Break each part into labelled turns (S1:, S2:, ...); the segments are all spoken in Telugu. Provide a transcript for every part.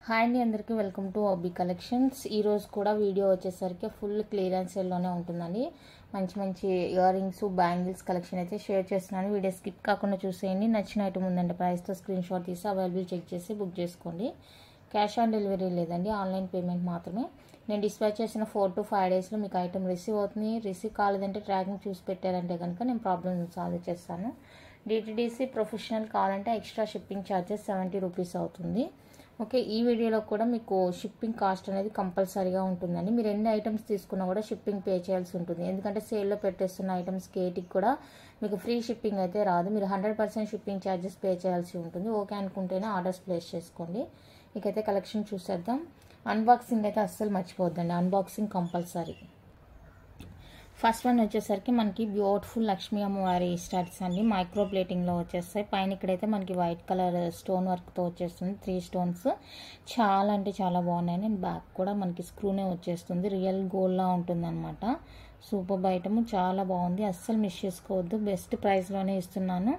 S1: హాయ్ అండి, అందరికీ వెల్కమ్ టు ఆబీ కలెక్షన్స్. ఈరోజు కూడా వీడియో వచ్చేసరికి ఫుల్ క్లియరెన్స్ సేల్లోనే ఉంటుందండి. మంచి మంచి ఇయర్ రింగ్స్, బ్యాంగిల్స్ కలెక్షన్ అయితే షేర్ చేస్తున్నాను. వీడియో స్కిప్ కాకుండా చూసేయండి. నచ్చిన ఐటమ్ ఉందంటే ప్రైస్తో స్క్రీన్ షాట్ తీసి అవైలబుల్ చెక్ చేసి బుక్ చేసుకోండి. క్యాష్ ఆన్ డెలివరీ లేదండి, ఆన్లైన్ పేమెంట్ మాత్రమే. నేను డిస్పాచ్ చేసిన 4 to 5 డేస్లో మీకు ఐటమ్ రిసీవ్ అవుతుంది. రిసీవ్ కాలేదంటే ట్రాకింగ్ చూసి పెట్టారంటే కనుక నేను ప్రాబ్లమ్ సాల్వ్ చేస్తాను. డిటిడిసి ప్రొఫెషనల్ కావాలంటే ఎక్స్ట్రా షిప్పింగ్ ఛార్జెస్ 70 రూపీస్ అవుతుంది. ఓకే, ఈ వీడియోలో కూడా మీకు షిప్పింగ్ కాస్ట్ అనేది కంపల్సరీగా ఉంటుందండి. మీరు ఎన్ని ఐటమ్స్ తీసుకున్నా కూడా షిప్పింగ్ పే చేయాల్సి ఉంటుంది. ఎందుకంటే సేల్లో పెట్టేస్తున్న ఐటమ్స్కి ఏటికి కూడా మీకు ఫ్రీ షిప్పింగ్ అయితే రాదు. మీరు 100% షిప్పింగ్ ఛార్జెస్ పే చేయాల్సి ఉంటుంది. ఓకే అనుకుంటేనే ఆర్డర్స్ ప్లేస్ చేసుకోండి. ఇకైతే కలెక్షన్ చూసేద్దాం. అన్బాక్సింగ్ అయితే అస్సలు మర్చిపోవద్దండి, అన్బాక్సింగ్ కంపల్సరీ. ఫస్ట్ వన్ వచ్చేసరికి మనకి బ్యూటిఫుల్ లక్ష్మీ అమ్మవారి స్టడ్స్ అండి, మైక్రో ప్లేటింగ్లో వచ్చేస్తాయి. పైన ఇక్కడైతే మనకి వైట్ కలర్ స్టోన్ వర్క్తో వచ్చేస్తుంది. 3 స్టోన్స్ చాలా అంటే చాలా బాగున్నాయి. అండ్ బ్యాక్ కూడా మనకి స్క్రూనే వచ్చేస్తుంది. రియల్ గోల్డ్లా ఉంటుంది అనమాట. సూపర్ ఐటమ్, చాలా బాగుంది. అస్సలు మిస్ చేసుకోవద్దు. బెస్ట్ ప్రైస్లోనే ఇస్తున్నాను.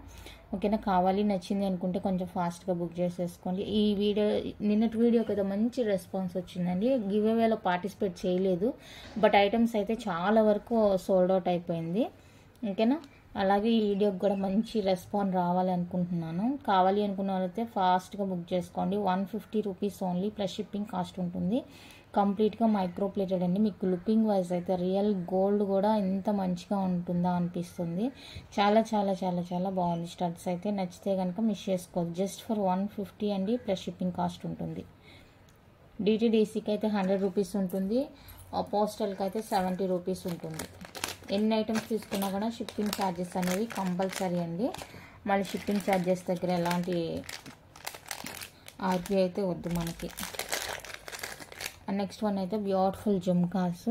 S1: ఓకేనా, కావాలి నచ్చింది అనుకుంటే కొంచెం ఫాస్ట్గా బుక్ చేసేసుకోండి. ఈ వీడియో నిన్నటి వీడియోకి అయితే మంచి రెస్పాన్స్ వచ్చిందండి. గివ్ అవేలో పార్టిసిపేట్ చేయలేదు, బట్ ఐటమ్స్ అయితే చాలా వరకు సోల్డ్ అవుట్ అయిపోయింది. ఓకేనా, అలాగే ఈ వీడియోకి కూడా మంచి రెస్పాన్స్ రావాలి అనుకుంటున్నాను. కావాలి అనుకున్న వాళ్ళైతే ఫాస్ట్గా బుక్ చేసుకోండి. 150 rupees only plus shipping cost ఉంటుంది. కంప్లీట్గా మైక్రో ప్లేటెడ్ అండి. మీకు లుకింగ్ వైజ్ అయితే రియల్ గోల్డ్ కూడా ఇంత మంచిగా ఉంటుందా అనిపిస్తుంది. చాలా చాలా చాలా చాలా బాగుంది. స్టడ్స్ అయితే నచ్చితే కనుక మిస్ చేసుకోవద్దు. జస్ట్ ఫర్ 150 అండి, ప్లస్ షిప్పింగ్ కాస్ట్ ఉంటుంది. డిటిడిసికి అయితే 100 రూపీస్ ఉంటుంది. పోస్టల్కి అయితే 70 రూపీస్ ఉంటుంది. ఎన్ని ఐటమ్స్ తీసుకున్నా కూడా షిప్పింగ్ ఛార్జెస్ అనేవి కంపల్సరీ అండి. మళ్ళీ షిప్పింగ్ ఛార్జెస్ దగ్గర ఎలాంటి ఆర్గ్యూ అయితే వద్దు మనకి. నెక్స్ట్ వన్ అయితే బ్యూటిఫుల్ జుమ్కాస్,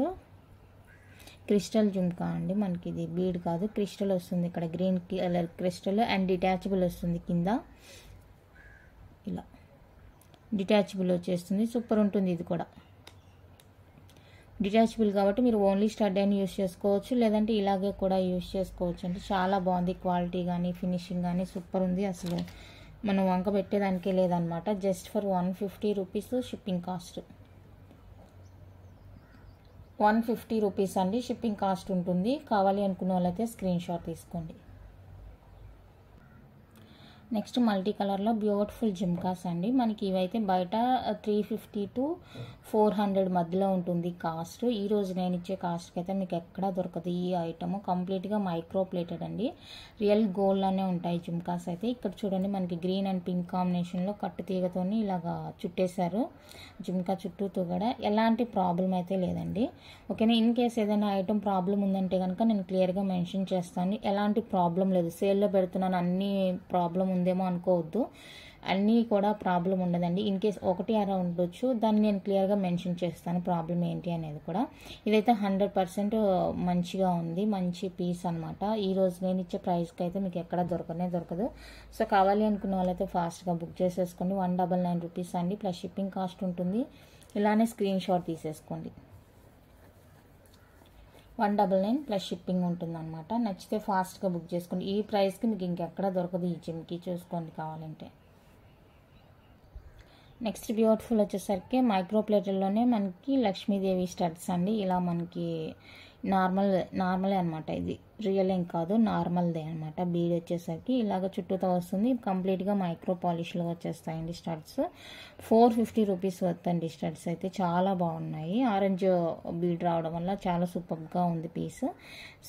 S1: క్రిస్టల్ జుమ్కా అండి. మనకి ఇది బీడ్ కాదు, క్రిస్టల్ వస్తుంది. ఇక్కడ green colour crystal and detachable వస్తుంది. కింద ఇలా డిటాచబుల్ వచ్చేస్తుంది. సూపర్ ఉంటుంది. ఇది కూడా డిటాచబుల్ కాబట్టి మీరు ఓన్లీ స్టడ్ అని యూస్ చేసుకోవచ్చు, లేదంటే ఇలాగే కూడా యూస్ చేసుకోవచ్చు. అంటే చాలా బాగుంది. క్వాలిటీ కానీ ఫినిషింగ్ కానీ సూపర్ ఉంది. అసలు మనం వంక పెట్టేదానికే లేదనమాట. Just for 150 rupees shipping cost. 150 rupees అండి షిప్పింగ్ కాస్ట్ ఉంటుంది. కావాలి అనుకున్న వాళ్ళైతే స్క్రీన్ షాట్ తీసుకోండి. నెక్స్ట్ మల్టీ కలర్లో బ్యూటిఫుల్ జుమ్కాస్ అండి. మనకి ఇవైతే బయట 350 to 400 మధ్యలో ఉంటుంది కాస్ట్. ఈరోజు నేను ఇచ్చే కాస్ట్కి అయితే మీకు ఎక్కడా దొరకదు. ఈ ఐటమ్ కంప్లీట్గా మైక్రో ప్లేటెడ్ అండి. రియల్ గోల్డ్లోనే ఉంటాయి జుమ్కాస్ అయితే. ఇక్కడ చూడండి, మనకి గ్రీన్ అండ్ పింక్ కాంబినేషన్లో కట్టు తీగతోని ఇలాగా చుట్టేశారు. జుమ్కా చుట్టూతో కూడా ఎలాంటి ప్రాబ్లం అయితే లేదండి. ఓకేనా, ఇన్ కేస్ ఏదైనా ఐటమ్ ప్రాబ్లం ఉందంటే కనుక నేను క్లియర్గా మెన్షన్ చేస్తాను. ఎలాంటి ప్రాబ్లం లేదు. సేల్లో పెడుతున్నాను అన్ని ప్రాబ్లం ఉందేమో అనుకోవద్దు. అన్నీ కూడా ప్రాబ్లం ఉండదండి. ఇన్ కేస్ ఒకటి అలా ఉండొచ్చు, దాన్ని నేను క్లియర్గా మెన్షన్ చేస్తాను ప్రాబ్లం ఏంటి అనేది కూడా. ఇదైతే 100% మంచిగా ఉంది. మంచి పీస్ అనమాట. ఈరోజు నేను ఇచ్చే ప్రైస్కి అయితే మీకు ఎక్కడ దొరకదు. సో కావాలి అనుకున్న వాళ్ళైతే ఫాస్ట్గా బుక్ చేసేసుకోండి. 199 రూపీస్ అండి, ప్లస్ షిప్పింగ్ కాస్ట్ ఉంటుంది. ఇలానే స్క్రీన్ షాట్ తీసేసుకోండి. 199 ప్లస్ షిప్పింగ్ ఉంటుంది అనమాట. నచ్చితే ఫాస్ట్గా బుక్ చేసుకోండి. ఈ ప్రైస్కి మీకు ఇంకెక్కడ దొరకదు. ఈ జిమ్కి చూసుకోండి కావాలంటే. నెక్స్ట్ బ్యూటిఫుల్ వచ్చేసరికి మైక్రో ప్లేటర్లోనే మనకి లక్ష్మీదేవి స్టడ్స్ అండి. ఇలా మనకి నార్మలే అనమాట. ఇది రియల్ ఏం కాదు, నార్మల్దే అనమాట. బీడ్ వచ్చేసరికి ఇలాగ చుట్టూతో వస్తుంది. కంప్లీట్గా మైక్రో పాలిష్లో వచ్చేస్తాయండి స్టడ్స్. 450 రూపీస్ వద్దండి. స్టడ్స్ అయితే చాలా బాగున్నాయి. ఆరెంజ్ బీడ్ రావడం వల్ల చాలా సూపర్గా ఉంది పీస్.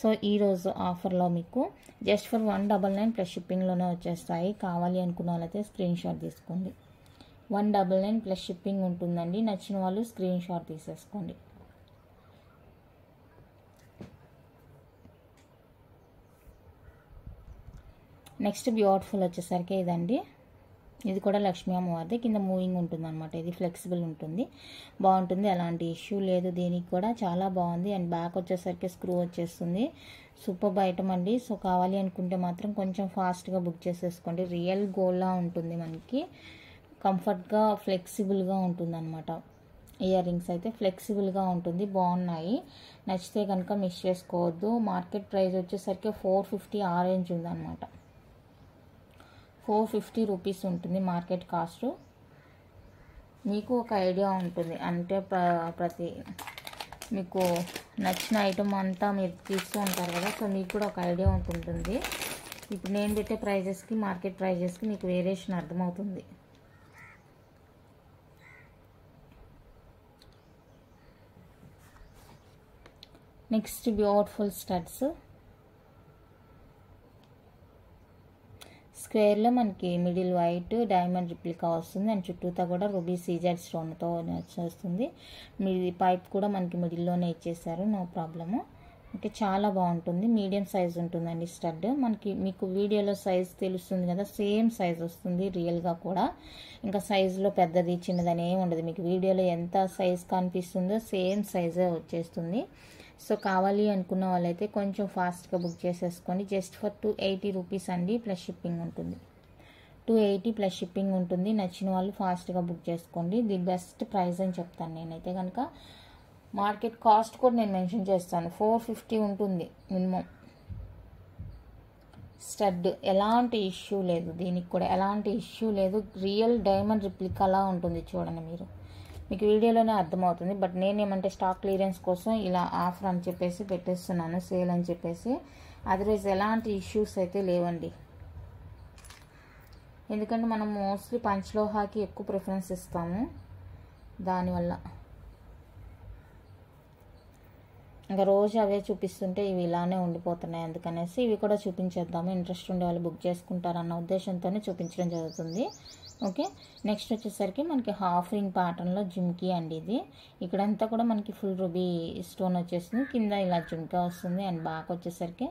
S1: సో ఈరోజు ఆఫర్లో మీకు జస్ట్ ఫర్ 199 ప్లస్ షిప్పింగ్లోనే వచ్చేస్తాయి. కావాలి అనుకున్న వాళ్ళైతే స్క్రీన్ షాట్ తీసుకోండి. 199 ప్లస్ షిప్పింగ్ ఉంటుందండి. నచ్చిన వాళ్ళు స్క్రీన్ షాట్ తీసేసుకోండి. నెక్స్ట్ బ్యూటిఫుల్ వచ్చేసరికి ఇదండి. ఇది కూడా లక్ష్మీ అమ్మవారిది. కింద మూవింగ్ ఉంటుంది అనమాట. ఇది ఫ్లెక్సిబుల్ ఉంటుంది, బాగుంటుంది. ఎలాంటి ఇష్యూ లేదు దీనికి కూడా. చాలా బాగుంది. అండ్ బ్యాక్ వచ్చేసరికి స్క్రూ వచ్చేస్తుంది. సూపర్ ఐటమ్ అండి. సో కావాలి అనుకుంటే మాత్రం కొంచెం ఫాస్ట్గా బుక్ చేసేసుకోండి. రియల్ గోల్డ్లా ఉంటుంది. మనకి కంఫర్ట్గా ఫ్లెక్సిబుల్గా ఉంటుంది అనమాట. ఇయర్ రింగ్స్ అయితే ఫ్లెక్సిబుల్గా ఉంటుంది, బాగున్నాయి. నచ్చితే కనుక మిస్ చేసుకోవద్దు. మార్కెట్ ప్రైస్ వచ్చేసరికి 450 ఆరెంజ్ ఉందన్నమాట. 450 రూపీస్ ఉంటుంది మార్కెట్ కాస్ట్. మీకు ఒక ఐడియా ఉంటుంది. అంటే ప్రతి మీకు నచ్చిన ఐటమ్ అంతా మీరు తీస్తూ ఉంటారు కదా, సో మీకు కూడా ఒక ఐడియా ఉంటుంది. ఇప్పుడు నేను పెట్టే ప్రైజెస్కి మార్కెట్ ప్రైజెస్కి మీకు వేరియేషన్ అర్థమవుతుంది. Next beautiful studs. స్క్వేర్లో మనకి మిడిల్ వైట్ డైమండ్ రిప్లికా వస్తుంది అండ్ చుట్టూతా కూడా రూబీ సీజెడ్ స్టోన్తో వస్తుంది. మీ పైప్ కూడా మనకి మిడిల్లోనే ఇచ్చేసారు, నో ప్రాబ్లము. ఓకే, చాలా బాగుంటుంది. మీడియం సైజ్ ఉంటుందండి స్టడ్. మీకు వీడియోలో సైజ్ తెలుస్తుంది కదా, సేమ్ సైజ్ వస్తుంది రియల్గా కూడా. ఇంకా సైజులో పెద్దది చిన్నదని ఏమి ఉండదు. మీకు వీడియోలో ఎంత సైజ్ కనిపిస్తుందో సేమ్ సైజే వచ్చేస్తుంది. సో కావాలి అనుకున్న వాళ్ళైతే కొంచెం ఫాస్ట్గా బుక్ చేసేసుకోండి. జస్ట్ ఫర్ 280 రూపీస్ అండి, ప్లస్ షిప్పింగ్ ఉంటుంది. 280 ప్లస్ షిప్పింగ్ ఉంటుంది. నచ్చిన వాళ్ళు ఫాస్ట్గా బుక్ చేసుకోండి. ది బెస్ట్ ప్రైస్ అని చెప్తాను నేనైతే కనుక. మార్కెట్ కాస్ట్ కూడా నేను మెన్షన్ చేస్తాను, 450 ఉంటుంది మినిమం. స్టడ్ ఎలాంటి ఇష్యూ లేదు, దీనికి కూడా ఎలాంటి ఇష్యూ లేదు. రియల్ డైమండ్ రిప్లికాలా ఉంటుంది చూడండి మీరు. మీకు వీడియోలోనే అర్థమవుతుంది. బట్ నేనేమంటే స్టాక్ క్లియరెన్స్ కోసం ఇలా ఆఫర్ అని చెప్పేసి పెట్టేస్తున్నాను, సేల్ అని చెప్పేసి. అదర్వైజ్ ఎలాంటి ఇష్యూస్ అయితే లేవండి. ఎందుకంటే మనం మోస్ట్లీ పంచలోహాకి ఎక్కువ ప్రిఫరెన్స్ ఇస్తాము, దానివల్ల. ఇంకా రోజు అవే చూపిస్తుంటే ఇవి ఇలానే ఉండిపోతున్నాయి, అందుకనేసి ఇవి కూడా చూపించేద్దాము. ఇంట్రెస్ట్ ఉండే వాళ్ళు బుక్ చేసుకుంటారన్న ఉద్దేశంతోనే చూపించడం జరుగుతుంది. ఓకే, నెక్స్ట్ వచ్చేసరికి మనకి హాఫ్ రింగ్ ప్యాటర్న్లో జుమ్కీ అండి. ఇది ఇక్కడంతా కూడా మనకి ఫుల్ రూబీ స్టోన్ వచ్చేస్తుంది, కింద ఇలా జుమ్కా వస్తుంది అండ్ బ్యాక్ వచ్చేసరికి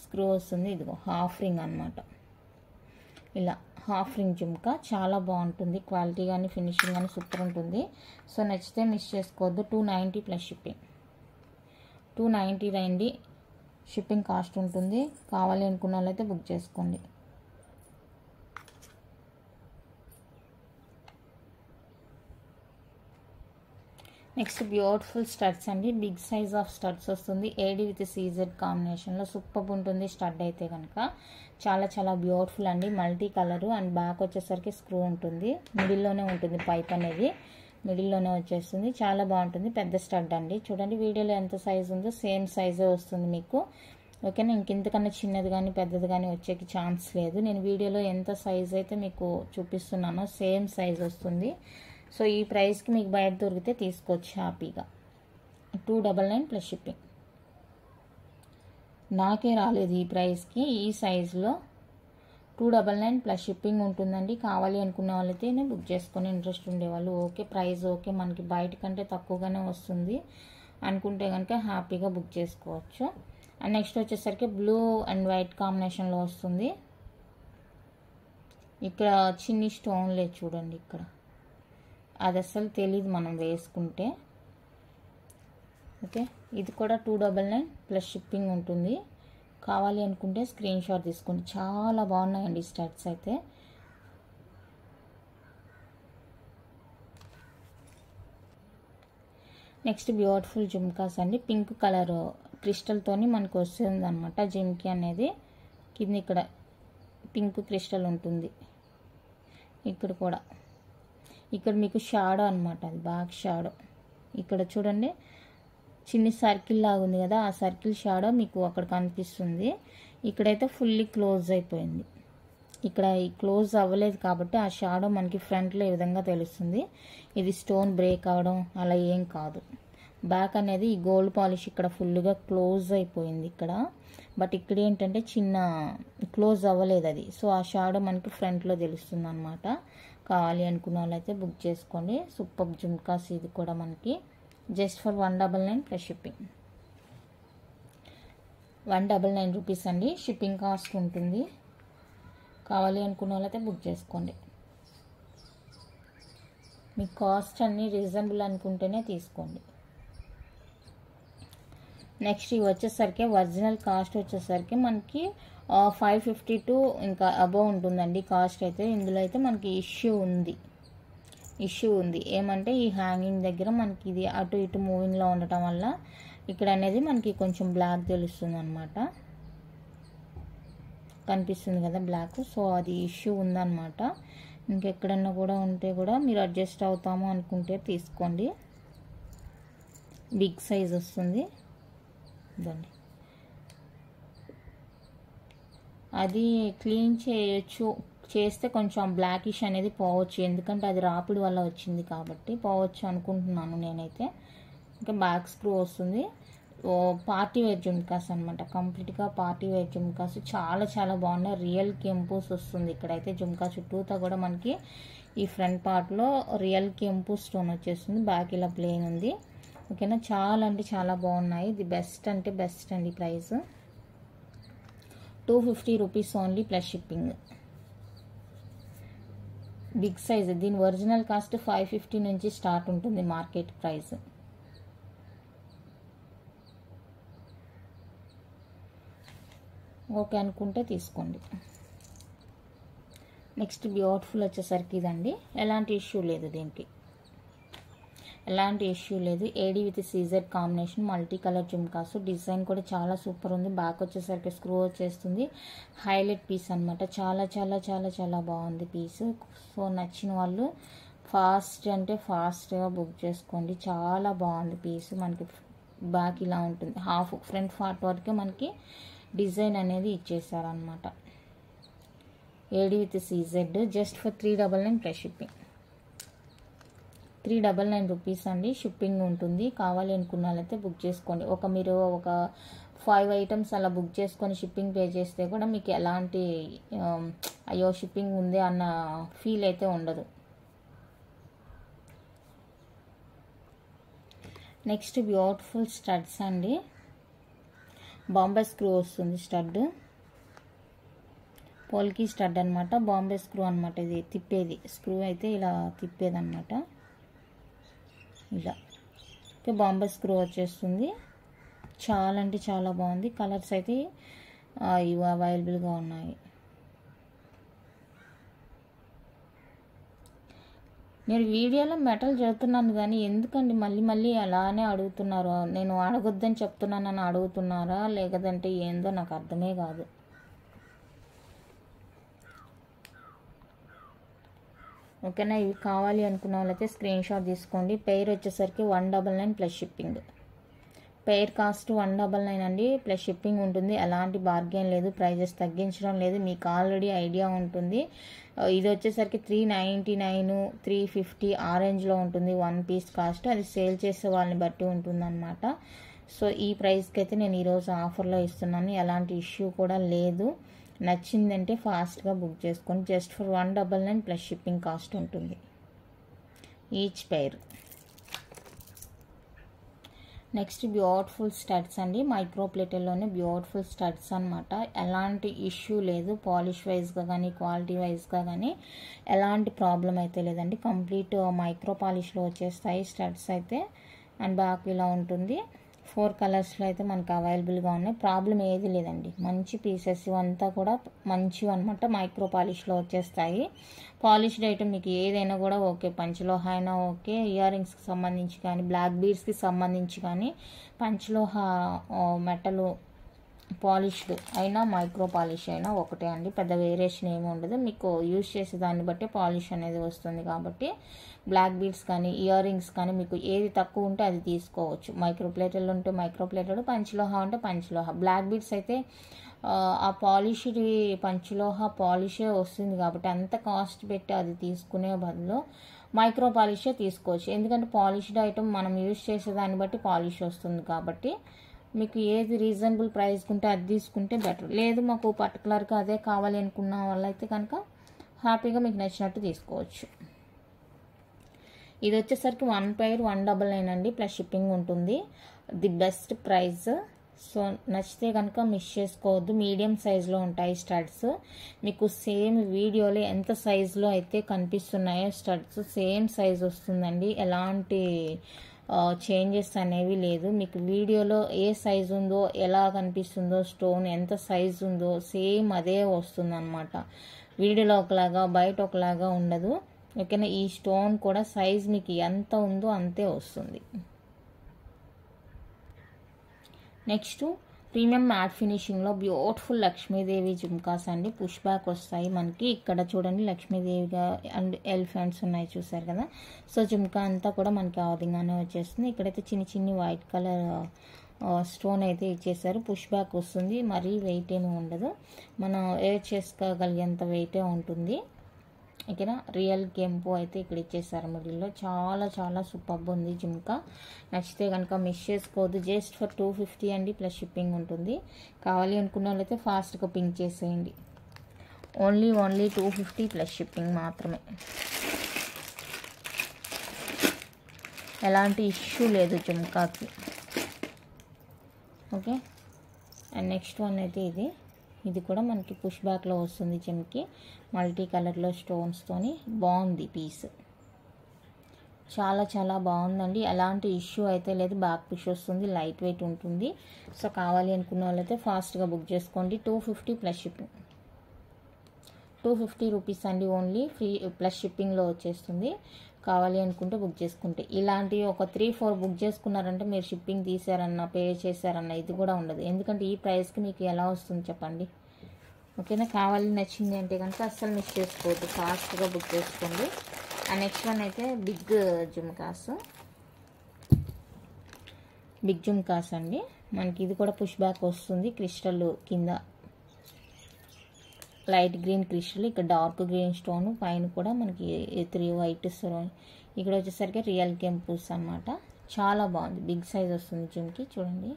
S1: స్క్రూ వస్తుంది. ఇదిగో హాఫ్ రింగ్ అనమాట. ఇలా హాఫ్ రింగ్ జుమ్కా చాలా బాగుంటుంది. క్వాలిటీ కానీ ఫినిషింగ్ కానీ సూపర్ ఉంటుంది. సో నచ్చితే మిస్ చేసుకోవద్దు. 290 ప్లస్ షిప్పింగ్. 290 రండి, షిప్పింగ్ కాస్ట్ ఉంటుంది. కావాలి అనుకున్న వాళ్ళైతే బుక్ చేసుకోండి. నెక్స్ట్ బ్యూటిఫుల్ స్టడ్స్ అండి. బిగ్ సైజ్ ఆఫ్ స్టడ్స్ వస్తుంది. ఏడి విత్ సీజెడ్ కాంబినేషన్లో సూపర్ ఉంటుంది. స్టడ్ అయితే కనుక చాలా చాలా బ్యూటిఫుల్ అండి. మల్టీ కలరు అండ్ బ్యాక్ వచ్చేసరికి స్క్రూ ఉంటుంది. మిడిల్లోనే ఉంటుంది పైప్ అనేది, మిడిల్లోనే వచ్చేస్తుంది. చాలా బాగుంటుంది. పెద్ద స్టడ్ అండి. చూడండి వీడియోలో ఎంత సైజ్ ఉందో సేమ్ సైజే వస్తుంది మీకు. ఓకేనా, ఇంకెంతకన్నా చిన్నది కానీ పెద్దది కానీ వచ్చేకి ఛాన్స్ లేదు. నేను వీడియోలో ఎంత సైజ్ అయితే మీకు చూపిస్తున్నానో సేమ్ సైజ్ వస్తుంది. సో ఈ ప్రైస్కి మీకు బయట దొరికితే తీసుకోవచ్చు హ్యాపీగా. 299 ప్లస్ షిప్పింగ్. నాకే రాలేదు ఈ ప్రైస్కి, ఈ సైజులో 299 ప్లస్ షిప్పింగ్ ఉంటుందండి. కావాలి అనుకున్న వాళ్ళైతే బుక్ చేసుకొని ఇంట్రెస్ట్ ఉండేవాళ్ళు. ఓకే, ప్రైస్ ఓకే, మనకి బయట కంటే తక్కువగానే వస్తుంది అనుకుంటే కనుక హ్యాపీగా బుక్ చేసుకోవచ్చు. అండ్ నెక్స్ట్ వచ్చేసరికి బ్లూ అండ్ వైట్ కాంబినేషన్లో వస్తుంది. ఇక్కడ చిన్ని స్టోన్ లేదు చూడండి, ఇక్కడ అది అసలు తెలీదు మనం వేసుకుంటే. ఓకే, ఇది కూడా 299 ప్లస్ షిప్పింగ్ ఉంటుంది. కావాలి అనుకుంటే స్క్రీన్ షాట్ తీసుకోండి. చాలా బాగున్నాయండి స్టడ్స్ అయితే. నెక్స్ట్ బ్యూటిఫుల్ జుమ్కాస్ అండి. పింక్ కలర్ క్రిస్టల్తోని మనకు వస్తుంది అనమాట జుమ్కీ అనేది. కింద ఇక్కడ పింక్ క్రిస్టల్ ఉంటుంది. ఇక్కడ కూడా ఇక్కడ మీకు షాడో అనమాట, అది బ్యాక్ షాడో. ఇక్కడ చూడండి చిన్ని సర్కిల్ లాగా ఉంది కదా, ఆ సర్కిల్ షాడో మీకు అక్కడ కనిపిస్తుంది. ఇక్కడైతే ఫుల్లీ క్లోజ్ అయిపోయింది. ఇక్కడ ఈ క్లోజ్ అవ్వలేదు కాబట్టి ఆ షాడో మనకి ఫ్రంట్లో ఈ విధంగా తెలుస్తుంది. ఇది స్టోన్ బ్రేక్ అవడం అలా ఏం కాదు. బ్యాక్ అనేది ఈ గోల్డ్ పాలిష్ ఇక్కడ ఫుల్గా క్లోజ్ అయిపోయింది ఇక్కడ. బట్ ఇక్కడ ఏంటంటే చిన్న క్లోజ్ అవ్వలేదు అది. సో ఆ షాడో మనకి ఫ్రంట్లో తెలుస్తుంది అనమాట. కావాలి అనుకున్న వాళ్ళైతే బుక్ చేసుకోండి. సూపర్ జుమ్కాస్. ఇది కూడా మనకి just for 199 plus shipping. 199 rupees అండి, షిప్పింగ్ కాస్ట్ ఉంటుంది. కావాలి అనుకున్న వాళ్ళైతే బుక్ చేసుకోండి. మీ కాస్ట్ అన్నీ రీజనబుల్ అనుకుంటేనే తీసుకోండి. నెక్స్ట్ ఇవి వచ్చేసరికి ఒరిజినల్ కాస్ట్ వచ్చేసరికి మనకి 550 టు ఇంకా అబవ్ ఉంటుందండి కాస్ట్ అయితే. ఇందులో అయితే మనకి ఇష్యూ ఉంది ఏమంటే ఈ హ్యాంగింగ్ దగ్గర మనకి ఇది అటు ఇటు మూవింగ్లో ఉండటం వల్ల ఇక్కడ అనేది మనకి కొంచెం బ్లాక్ తెలుస్తుంది అనమాట. కనిపిస్తుంది కదా బ్లాక్. సో అది ఇష్యూ ఉందన్నమాట. ఇంకెక్కడన్నా కూడా ఉంటే కూడా మీరు అడ్జస్ట్ అవుతాము అనుకుంటే తీసుకోండి. బిగ్ సైజ్ వస్తుంది ఇదండి. అది క్లీన్ చేయొచ్చు, చేస్తే కొంచెం బ్లాకిష్ అనేది పోవచ్చు, ఎందుకంటే అది రాపిడి వల్ల వచ్చింది కాబట్టి పోవచ్చు అనుకుంటున్నాను నేనైతే. ఇంకా బ్యాక్ స్క్రూ వస్తుంది. పార్టీ వేర్ జుమ్కాస్ అనమాట, కంప్లీట్గా పార్టీ వేర్ జుమ్కాస్. చాలా చాలా బాగున్నాయి. రియల్ కెంపూస్ వస్తుంది ఇక్కడైతే. జుమ్కా చుట్టూతా కూడా మనకి ఈ ఫ్రంట్ పార్ట్లో రియల్ కెంపు స్టోన్ వచ్చేస్తుంది. బ్యాక్ ఇలా ప్లెయిన్ ఉంది. ఓకేనా, చాలా అంటే చాలా బాగున్నాయి. ఇది బెస్ట్ అంటే బెస్ట్ అండి. Price 250 rupees only plus shipping. Big size. దీని ఒరిజినల్ కాస్ట్ 550 నుంచి స్టార్ట్ ఉంటుంది మార్కెట్ ప్రైస్. ఓకే అనుకుంటే తీసుకోండి. నెక్స్ట్ బ్యూటిఫుల్ వచ్చేసరికి ఇదండి. ఎలాంటి ఇష్యూ లేదు, దీనికి ఎలాంటి ఇష్యూ లేదు. AD with CZ combination, multi colour jhumkas. Design కూడా చాలా సూపర్ ఉంది. బ్యాక్ వచ్చేసరికి స్క్రూ వచ్చేస్తుంది. హైలైట్ పీస్ అనమాట. చాలా చాలా చాలా చాలా బాగుంది పీస్. సో నచ్చిన వాళ్ళు ఫాస్ట్ అంటే ఫాస్ట్గా బుక్ చేసుకోండి. చాలా బాగుంది పీస్. మనకి బ్యాక్ ఇలా ఉంటుంది. హాఫ్ ఫ్రంట్ పార్ట్ వరకే మనకి డిజైన్ అనేది ఇచ్చేసారనమాట. AD with CZ just for 399 plus shipping. 399 rupees అండి. షిప్పింగ్ ఉంటుంది. కావాలి అనుకున్న వాళ్ళైతే బుక్ చేసుకోండి. మీరు ఒక 5 ఐటమ్స్ అలా బుక్ చేసుకొని షిప్పింగ్ పే చేస్తే కూడా మీకు ఎలాంటి అయ్యో షిప్పింగ్ ఉంది అన్న ఫీల్ అయితే ఉండదు. నెక్స్ట్ బ్యూటిఫుల్ స్టడ్స్ అండి. బాంబే స్క్రూ వస్తుంది స్టడ్. పోల్కి స్టడ్ అనమాట. బాంబే స్క్రూ అనమాట. ఇది తిప్పేది స్క్రూ అయితే ఇలా తిప్పేది అనమాట. ఇలా ఓకే, బాంబే స్క్రూ వచ్చేస్తుంది. చాలా అంటే చాలా బాగుంది. కలర్స్ అయితే ఇవి అవైలబుల్గా ఉన్నాయి. నేను వీడియోలో మెటల్ చెబుతున్నాను కానీ ఎందుకండి మళ్ళీ మళ్ళీ అలానే అడుగుతున్నారు? నేను అడగొద్దని చెప్తున్నానని అడుగుతున్నారా లేకపోతే ఏందో నాకు అర్థమే కాదు. ఓకేనా, ఇవి కావాలి అనుకున్న వాళ్ళైతే స్క్రీన్ షాట్ తీసుకోండి. పెయిర్ వచ్చేసరికి 199 ప్లస్ షిప్పింగ్. పెయిర్ కాస్ట్ 199 అండి, ప్లస్ షిప్పింగ్ ఉంటుంది. ఎలాంటి బార్గెన్ లేదు, ప్రైజెస్ తగ్గించడం లేదు, మీకు ఆల్రెడీ ఐడియా ఉంటుంది. ఇది వచ్చేసరికి 399, 350 ఆ రేంజ్లో ఉంటుంది 1 పీస్ కాస్ట్. అది సేల్ చేసే వాళ్ళని బట్టి ఉంటుందన్నమాట. సో ఈ ప్రైస్కి అయితే నేను ఈరోజు ఆఫర్లో ఇస్తున్నాను. ఎలాంటి ఇష్యూ కూడా లేదు. నచ్చిందంటే ఫాస్ట్గా బుక్ చేసుకోండి. Just for 199 plus shipping cost ఉంటుంది each pair. Next beautiful studs అండి. మైక్రో ప్లేటెల్లోనే బ్యూటిఫుల్ స్టడ్స్ అనమాట. ఎలాంటి ఇష్యూ లేదు. పాలిష్ వైజ్గా కానీ క్వాలిటీ వైజ్గా కానీ ఎలాంటి ప్రాబ్లం అయితే లేదండి. కంప్లీట్ మైక్రో పాలిష్లో వచ్చేస్తాయి స్టడ్స్ అయితే. అండ్ బ్యాక్ ఇలా ఉంటుంది. 4 కలర్స్లో అయితే మనకు అవైలబుల్గా ఉన్నాయి. ప్రాబ్లం ఏది లేదండి. మంచి పీసెస్ ఇవంతా కూడా మంచివి అనమాట. మైక్రో పాలిష్లో వచ్చేస్తాయి. పాలిష్డ్ ఐటమ్ మీకు ఏదైనా కూడా ఓకే. పంచలోహ అయినా ఓకే, ఇయర్ రింగ్స్కి సంబంధించి కానీ బ్లాక్ బీడ్స్కి సంబంధించి కానీ పంచలోహ మెటలు పాలిష్డ్ అయినా మైక్రో పాలిష్ అయినా ఒకటే అండి. పెద్ద వేరియేషన్ ఏమి ఉండదు. మీకు యూజ్ చేసే దాన్ని బట్టి పాలిష్ అనేది వస్తుంది కాబట్టి బ్లాక్ బీడ్స్ కానీ ఇయర్ రింగ్స్ కానీ మీకు ఏది తక్కువ ఉంటే అది తీసుకోవచ్చు. మైక్రో ప్లేటెడ్ ఉంటే మైక్రో ప్లేటెడ్, పంచలోహ ఉంటే పంచలోహ. బ్లాక్ బీడ్స్ అయితే ఆ పాలిష్డ్ పంచలోహ పాలిషే వస్తుంది కాబట్టి అంత కాస్ట్ పెట్టి అది తీసుకునే బదులు మైక్రో పాలిషే తీసుకోవచ్చు. ఎందుకంటే పాలిష్డ్ ఐటమ్ మనం యూజ్ చేసే దాన్ని బట్టి పాలిష్ వస్తుంది కాబట్టి మీకు ఏది రీజనబుల్ ప్రైస్ ఉంటే అది తీసుకుంటే బెటర్. లేదు మాకు పర్టికులర్గా అదే కావాలి అనుకున్న వాళ్ళైతే కనుక హ్యాపీగా మీకు నచ్చినట్టు తీసుకోవచ్చు. ఇది వచ్చేసరికి 1 పెయిర్ 199 అండి, ప్లస్ షిప్పింగ్ ఉంటుంది. The best price. సో నచ్చితే కనుక మిస్ చేసుకోవద్దు. మీడియం సైజులో ఉంటాయి స్టడ్స్. మీకు సేమ్ వీడియోలో ఎంత సైజులో అయితే కనిపిస్తున్నాయో స్టడ్స్ సేమ్ సైజ్ వస్తుందండి. ఎలాంటి చేంజెస్ అనేవి లేదు. మీకు వీడియోలో ఏ సైజు ఉందో, ఎలా కనిపిస్తుందో, స్టోన్ ఎంత సైజు ఉందో సేమ్ అదే వస్తుందన్నమాట. వీడియోలో ఒకలాగా బయట ఒకలాగా ఉండదు. ఓకేనా, ఈ స్టోన్ కూడా సైజ్ మీకు ఎంత ఉందో అంతే వస్తుంది. నెక్స్ట్ ప్రీమియం మ్యాట్ ఫినిషింగ్లో బ్యూటిఫుల్ లక్ష్మీదేవి జుమ్కాస్ అండి. పుష్ బ్యాక్ వస్తాయి మనకి. ఇక్కడ చూడండి లక్ష్మీదేవిగా అండ్ ఎలిఫెంట్స్ ఉన్నాయి చూసారు కదా. సో జుమ్కా అంతా కూడా మనకి ఆ విధంగానే వచ్చేస్తుంది. ఇక్కడైతే చిన్ని వైట్ కలర్ స్టోన్ అయితే ఇచ్చేసారు. పుష్ బ్యాక్ వస్తుంది. మరీ వెయిట్ ఏమీ ఉండదు. మనం వేర్ చేసుకోగలిగేంత వెయిటే ఉంటుంది. ఇక్కడ రియల్ కెంపు అయితే ఇక్కడ ఇచ్చేసారు మిడిల్లో. చాలా సూపర్బ్ ఉంది జుమ్కా. నచ్చితే కనుక మిస్ చేసుకోవద్దు. జస్ట్ ఫర్ 250 అండి, ప్లస్ షిప్పింగ్ ఉంటుంది. కావాలి అనుకున్న వాళ్ళైతే ఫాస్ట్గా పింక్ చేసేయండి. ఓన్లీ 250 ప్లస్ షిప్పింగ్ మాత్రమే. ఎలాంటి ఇష్యూ లేదు జుమ్కాకి. ఓకే, అండ్ నెక్స్ట్ వన్ అయితే ఇది కూడా మనకి పుష్ బ్యాక్లో వస్తుంది. జిమ్కి మల్టీ కలర్లో స్టోన్స్తోని బాగుంది పీస్. చాలా బాగుందండి. ఎలాంటి ఇష్యూ అయితే లేదు. బ్యాక్ పుష్ వస్తుంది, లైట్ వెయిట్ ఉంటుంది. సో కావాలి అనుకున్న వాళ్ళైతే ఫాస్ట్గా బుక్ చేసుకోండి. 250 ప్లస్ షిప్పింగ్. 250 రూపీస్ అండి ఓన్లీ. ఫ్రీ ప్లస్ షిప్పింగ్లో వచ్చేస్తుంది. కావాలి అనుకుంటే బుక్ చేసుకుంటే. ఇలాంటివి ఒక 3-4 బుక్ చేసుకున్నారంటే మీరు షిప్పింగ్ తీసారన్న, పే చేశారన్న ఇది కూడా ఉండదు. ఎందుకంటే ఈ ప్రైస్కి మీకు ఎలా వస్తుంది చెప్పండి. ఓకేనా, కావాలి నచ్చింది అంటే కనుక అస్సలు మిస్ చేసుకోవద్దు. ఫాస్ట్గా బుక్ చేసుకోండి. అండ్ నెక్స్ట్ వన్ అయితే బిగ్ జుమ్కాస్ అండి. మనకి ఇది కూడా పుష్ బ్యాక్ వస్తుంది. క్రిస్టల్ కింద లైట్ గ్రీన్ క్రిస్టల్, ఇక్కడ డార్క్ గ్రీన్ స్టోన్, పైన కూడా మనకి 3 వైట్ స్టోన్. ఇక్కడ వచ్చేసరికి రియల్ కెంపుస్ అన్నమాట. చాలా బాగుంది. బిగ్ సైజ్ వస్తుంది జిమ్కి. చూడండి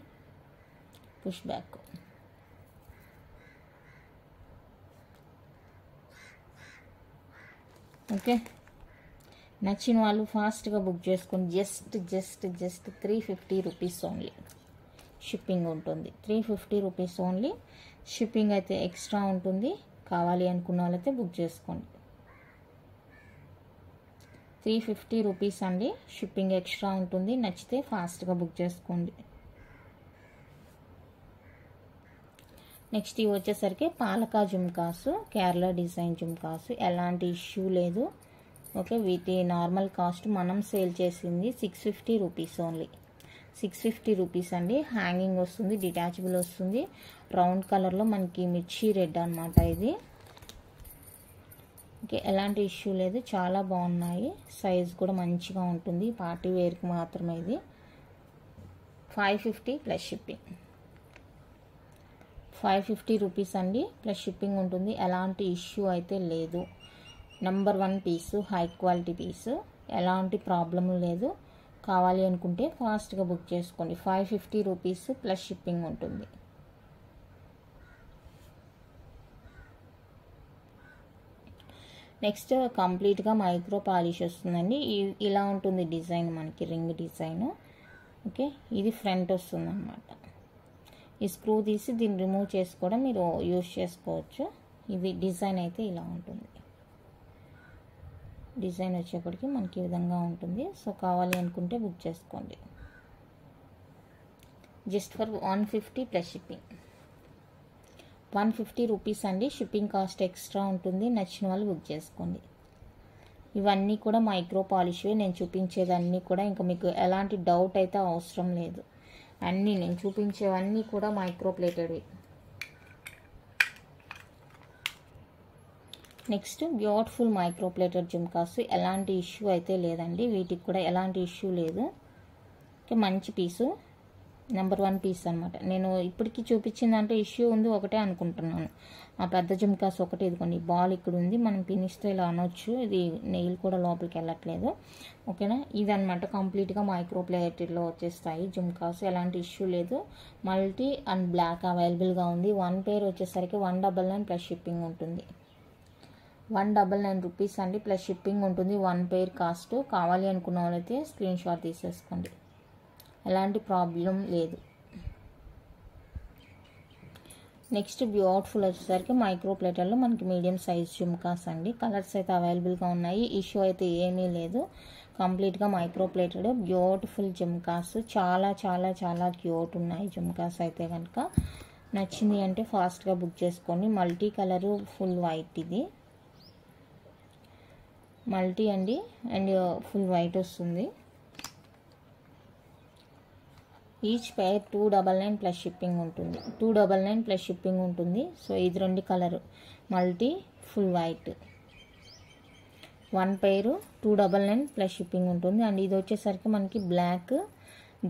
S1: పుష్ బ్యాక్. ఓకే, నచ్చిన వాళ్ళు ఫాస్ట్గా బుక్ చేసుకొని జస్ట్ 350 రూపీస్ ఓన్లీ షిప్పింగ్ ఉంటుంది. 350 రూపీస్ ఓన్లీ. షిప్పింగ్ అయితే ఎక్స్ట్రా ఉంటుంది. కావాలి అనుకున్న వాళ్ళైతే బుక్ చేసుకోండి. 350 రూపీస్ అండి. షిప్పింగ్ ఎక్స్ట్రా ఉంటుంది. నచ్చితే ఫాస్ట్గా బుక్ చేసుకోండి. నెక్స్ట్ ఇవి వచ్చేసరికి పాలకా జుమ్కాసు, కేరళ డిజైన్ జుమ్కాసు. ఎలాంటి ఇష్యూ లేదు. ఓకే, వీటి నార్మల్ కాస్ట్ మనం సేల్ చేసింది 650 రూపీస్ ఓన్లీ. 650 రూపీస్ అండి. హ్యాంగింగ్ వస్తుంది, డిటాచబుల్ వస్తుంది. రౌండ్ కలర్లో మనకి మిర్చి రెడ్ అనమాట ఇది. ఓకే, ఎలాంటి ఇష్యూ లేదు. చాలా బాగున్నాయి. సైజ్ కూడా మంచిగా ఉంటుంది. పార్టీ వేర్కి మాత్రమే ఇది. 550 ప్లస్ షిప్పింగ్. 550 రూపీస్ అండి, ప్లస్ షిప్పింగ్ ఉంటుంది. ఎలాంటి ఇష్యూ అయితే లేదు. నెంబర్ 1 పీసు, హై క్వాలిటీ పీసు. ఎలాంటి ప్రాబ్లం లేదు. కావాలి అనుకుంటే ఫాస్ట్గా బుక్ చేసుకోండి. 550 రూపీస్ ప్లస్ షిప్పింగ్ ఉంటుంది. నెక్స్ట్ కంప్లీట్గా మైక్రో పాలిష్ వస్తుందండి. ఇలా ఉంటుంది డిజైన్, మనకి రింగ్ డిజైన్. ఓకే, ఇది ఫ్రంట్ వస్తుంది అన్నమాట. ఈ స్క్రూ తీసి దీన్ని రిమూవ్ చేసి కూడా మీరు యూజ్ చేసుకోవచ్చు. ఇది డిజైన్ అయితే ఇలా ఉంటుంది. డిజైన్ వచ్చేప్పటికి మనకి ఈ విధంగా ఉంటుంది. సో కావాలి అనుకుంటే బుక్ చేసుకోండి. Just for 150 plus shipping. 150 rupees అండి. షిప్పింగ్ కాస్ట్ ఎక్స్ట్రా ఉంటుంది. నచ్చిన వాళ్ళు బుక్ చేసుకోండి. ఇవన్నీ కూడా మైక్రో పాలిష్వే. నేను చూపించేదన్నీ కూడా ఇంకా మీకు ఎలాంటి డౌట్ అయితే అవసరం లేదు. అన్నీ నేను చూపించేవన్నీ కూడా మైక్రో ప్లేటెడ్వి. Next beautiful micro plated jhumkas. ఎలాంటి ఇష్యూ అయితే లేదండి. వీటికి కూడా ఎలాంటి ఇష్యూ లేదు. ఓకే, మంచి పీసు. నెంబర్ 1 పీస్ అనమాట. నేను ఇప్పటికీ చూపించిందంటే ఇష్యూ ఉంది ఒకటే అనుకుంటున్నాను. ఆ పెద్ద జుమ్కాస్ ఒకటి. ఇదిగోండి బాల్ ఇక్కడ ఉంది. మనం పినిస్తే ఇలా అనొచ్చు. ఇది నెయిల్ కూడా లోపలికి వెళ్ళట్లేదు. ఓకేనా, ఇదనమాట కంప్లీట్గా మైక్రో ప్లేటెడ్లో వచ్చేస్తాయి జుమ్కాస్. ఎలాంటి ఇష్యూ లేదు. మల్టీ అండ్ బ్లాక్ అవైలబుల్గా ఉంది. 1 పేర్ వచ్చేసరికి 199 ప్లస్ షిప్పింగ్ ఉంటుంది. 199 రూపీస్ అండి, ప్లస్ షిప్పింగ్ ఉంటుంది. 1 పేర్ కాస్ట్. కావాలి అనుకున్న వాళ్ళైతే స్క్రీన్ షాట్ తీసేసుకోండి. ఎలాంటి ప్రాబ్లం లేదు. నెక్స్ట్ బ్యూటిఫుల్ వచ్చేసరికి మైక్రో ప్లేటర్లో మనకి మీడియం సైజ్ జుమ్కాస్ అండి. కలర్స్ అయితే అవైలబుల్గా ఉన్నాయి. ఇష్యూ అయితే ఏమీ లేదు. కంప్లీట్గా మైక్రో ప్లేటెడ్ బ్యూటిఫుల్ జుమ్కాస్. చాలా క్యూట్ ఉన్నాయి జుమ్కాస్ అయితే కనుక. నచ్చింది అంటే ఫాస్ట్గా బుక్ చేసుకోండి. Multi colour, full white. ఇది మల్టీ అండి అండ్ ఫుల్ వైట్ వస్తుంది. ఈచ్ పేర్ 299 ప్లస్ షిప్పింగ్ ఉంటుంది. 299 ప్లస్ షిప్పింగ్ ఉంటుంది. సో ఇది 2 కలర్ మల్టీ ఫుల్ వైట్. 1 పేరు 299 ప్లస్ షిప్పింగ్ ఉంటుంది. అండ్ ఇది వచ్చేసరికి మనకి బ్లాక్,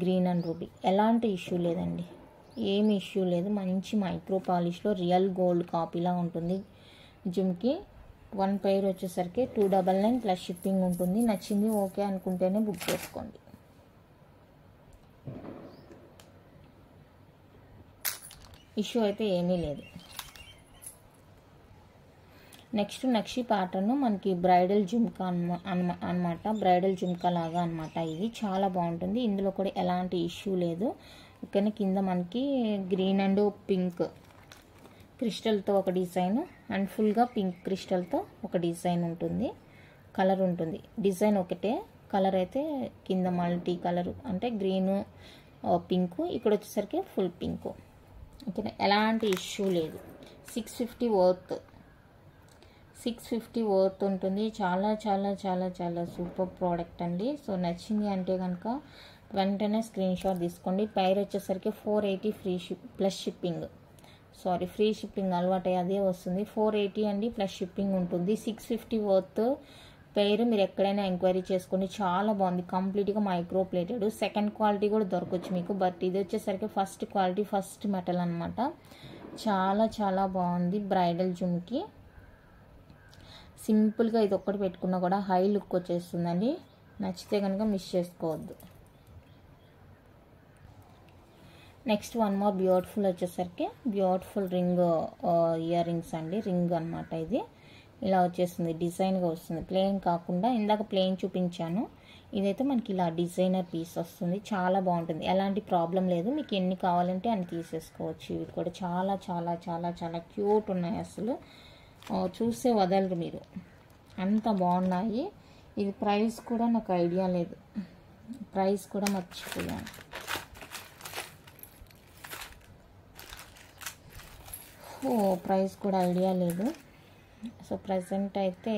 S1: గ్రీన్ అండ్ రూబీ. ఎలాంటి ఇష్యూ లేదండి, ఏమి ఇష్యూ లేదు. మంచి మైక్రో పాలిష్లో రియల్ గోల్డ్ కాపీలా ఉంటుంది జుమ్కి. 1 పేర్ వచ్చేసరికి 299 ప్లస్ షిప్పింగ్ ఉంటుంది. నచ్చింది ఓకే అనుకుంటేనే బుక్ చేసుకోండి. ఇష్యూ అయితే ఏమీ లేదు. నెక్స్ట్ నక్షి ప్యాటర్న్ మనకి బ్రైడల్ జుమ్కా అనమాట. బ్రైడల్ జుమ్కా లాగా అనమాట. ఇది చాలా బాగుంటుంది. ఇందులో కూడా ఎలాంటి ఇష్యూ లేదు. ఓకేనా. కింద మనకి గ్రీన్ అండ్ పింక్ క్రిస్టల్తో ఒక డిజైన్ అండ్ ఫుల్గా పింక్ క్రిస్టల్తో ఒక డిజైన్ ఉంటుంది. కలర్ ఉంటుంది, డిజైన్ ఒకటే, కలర్ అయితే కింద మల్టీ కలర్ అంటే గ్రీను పింక్, ఇక్కడ వచ్చేసరికి ఫుల్ పింక్. ఓకేనా. ఎలాంటి ఇష్యూ లేదు. 650 వర్త్ ఉంటుంది. చాలా చాలా చాలా చాలా సూపర్ ప్రోడక్ట్ అండి. సో నచ్చింది అంటే కనుక వెంటనే స్క్రీన్ షాట్ తీసుకోండి. పైర్ వచ్చేసరికి 480 plus shipping. Sorry, free shipping అలవాటు అదే వస్తుంది. 480 అండి ప్లస్ షిప్పింగ్ ఉంటుంది. 650 వర్త్ పేరు. మీరు ఎక్కడైనా ఎంక్వైరీ చేసుకోండి. చాలా బాగుంది. కంప్లీట్గా మైక్రో ప్లేటెడ్. సెకండ్ క్వాలిటీ కూడా దొరకవచ్చు మీకు. బట్ ఇది వచ్చేసరికి ఫస్ట్ క్వాలిటీ, ఫస్ట్ మెటల్ అనమాట. చాలా చాలా బాగుంది. బ్రైడల్ జుమ్కి సింపుల్గా ఇది ఒక్కటి పెట్టుకున్నా కూడా హై లుక్ వచ్చేస్తుందండి. నచ్చితే కనుక మిస్ చేసుకోవద్దు. నెక్స్ట్ వన్ మోర్ బ్యూటిఫుల్ వచ్చేసరికి బ్యూటిఫుల్ రింగ్ ఇయర్ రింగ్స్ అండి. రింగ్ అనమాట. ఇది ఇలా వచ్చేస్తుంది, డిజైన్గా వస్తుంది. ప్లెయిన్ కాకుండా ఇందాక ప్లెయిన్ చూపించాను. ఇదైతే మనకి ఇలా డిజైనర్ పీస్ వస్తుంది. చాలా బాగుంటుంది. ఎలాంటి ప్రాబ్లం లేదు. మీకు ఎన్ని కావాలంటే అన్ని తీసేసుకోవచ్చు. ఇవి కూడా చాలా చాలా చాలా చాలా క్యూట్ ఉన్నాయి. అసలు చూస్తే వదలరు మీరు, అంత బాగున్నాయి. ఇది ప్రైస్ కూడా నాకు ఐడియా లేదు. ప్రైస్ కూడా మర్చిపోయాను. ప్రైస్ కూడా ఐడియా లేదు. సో ప్రజెంట్ అయితే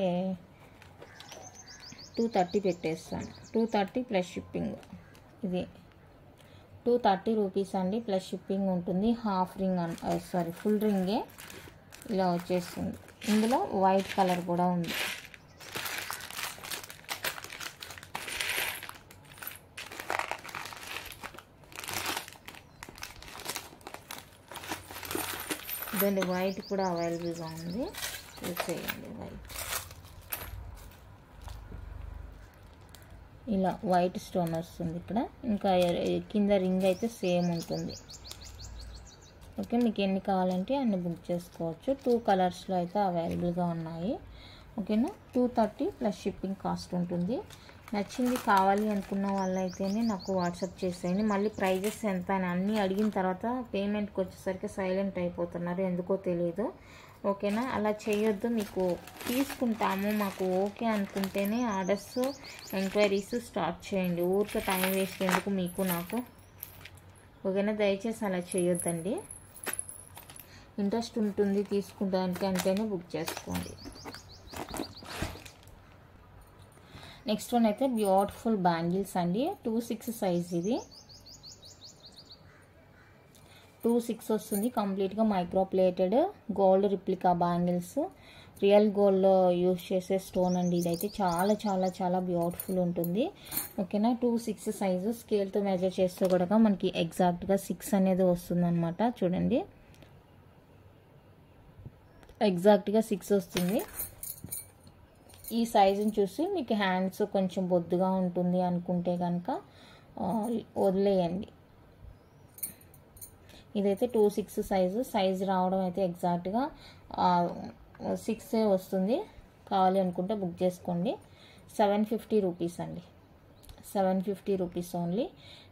S1: 230 పెట్టేస్తాను. 230 ప్లస్ షిప్పింగ్. ఇది 230 రూపీస్ అండి ప్లస్ షిప్పింగ్ ఉంటుంది. హాఫ్ రింగ్ సారీ ఫుల్ రింగే ఇలా వచ్చేస్తుంది. ఇందులో వైట్ కలర్ కూడా ఉంది. దాని వైట్ కూడా అవైలబుల్గా ఉంది. చూసేయండి. వైట్ ఇలా వైట్ స్టోన్ వస్తుంది ఇక్కడ. ఇంకా కింద రింగ్ అయితే సేమ్ ఉంటుంది. ఓకే. మీకు ఎన్ని కావాలంటే అన్ని బుక్ చేసుకోవచ్చు. 2 కలర్స్లో అయితే అవైలబుల్గా ఉన్నాయి. ఓకేనా. 230 ప్లస్ షిప్పింగ్ కాస్ట్ ఉంటుంది. నచ్చింది కావాలి అనుకున్న వాళ్ళైతేనే నాకు వాట్సాప్ చేసేయండి. మళ్ళీ ప్రైజెస్ ఎంత అని అన్నీ అడిగిన తర్వాత పేమెంట్కి వచ్చేసరికి సైలెంట్ అయిపోతున్నారు, ఎందుకో తెలియదు. ఓకేనా. అలా చేయొద్దు. మీకు తీసుకుంటాము, మాకు ఓకే అనుకుంటేనే ఆర్డర్స్, ఎంక్వైరీస్ స్టార్ట్ చేయండి. ఊరికే టైం వేస్ట్ ఎందుకు మీకు నాకు. ఓకేనా. దయచేసి అలా చేయొద్దండి. ఇంట్రెస్ట్ ఉంటుంది తీసుకుంటానికి అంటేనే బుక్ చేసుకోండి. నెక్స్ట్ వన్ అయితే బ్యూటిఫుల్ బ్యాంగిల్స్ అండి. 26 సైజ్. ఇది 26 వస్తుంది. కంప్లీట్గా micro plated gold replica bangles. Real గోల్డ్లో యూజ్ చేసే స్టోన్ అండి. ఇదైతే చాలా చాలా చాలా బ్యూటిఫుల్ ఉంటుంది. ఓకేనా. 26 సైజు. స్కేల్తో మెజర్ చేస్తే కూడా మనకి ఎగ్జాక్ట్గా 6 అనేది వస్తుంది అనమాట. చూడండి, ఎగ్జాక్ట్గా 6 వస్తుంది. ఈ సైజుని చూసి మీకు హ్యాండ్స్ కొంచెం బొద్దుగా ఉంటుంది అనుకుంటే కనుక వదిలేయండి. ఇదైతే 26 సైజు రావడం అయితే ఎగ్జాక్ట్గా 6 వస్తుంది. కావాలి అనుకుంటే బుక్ చేసుకోండి. 750 రూపీస్ అండి. 750 రూపీస్ ఓన్లీ.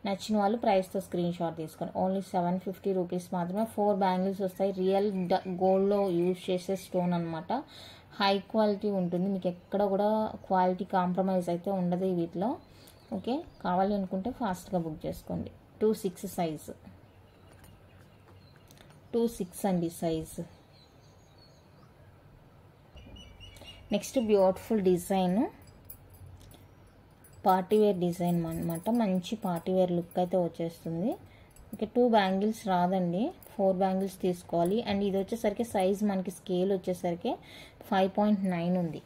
S1: నచ్చిన వాళ్ళు ప్రైస్తో స్క్రీన్ షాట్ తీసుకోండి. ఓన్లీ 750 రూపీస్ మాత్రమే. 4 బ్యాంగిల్స్ వస్తాయి. రియల్ గోల్డ్లో యూజ్ చేసే స్టోన్ అనమాట. హై క్వాలిటీ ఉంటుంది. మీకు ఎక్కడ కూడా క్వాలిటీ కాంప్రమైజ్ అయితే ఉండదు వీటిలో. ఓకే. కావాలి అనుకుంటే ఫాస్ట్గా బుక్ చేసుకోండి. 26 సైజు. 26 అండి size. Next beautiful design party wear design అనమాట. మంచి పార్టీవేర్ లుక్ అయితే వచ్చేస్తుంది. ఓకే, 2 బ్యాంగిల్స్ రాదండి, 4 బ్యాంగిల్స్ తీసుకోవాలి. అండ్ ఇది వచ్చేసరికి సైజ్ మనకి స్కేల్ వచ్చేసరికి 5.9 ఉంది.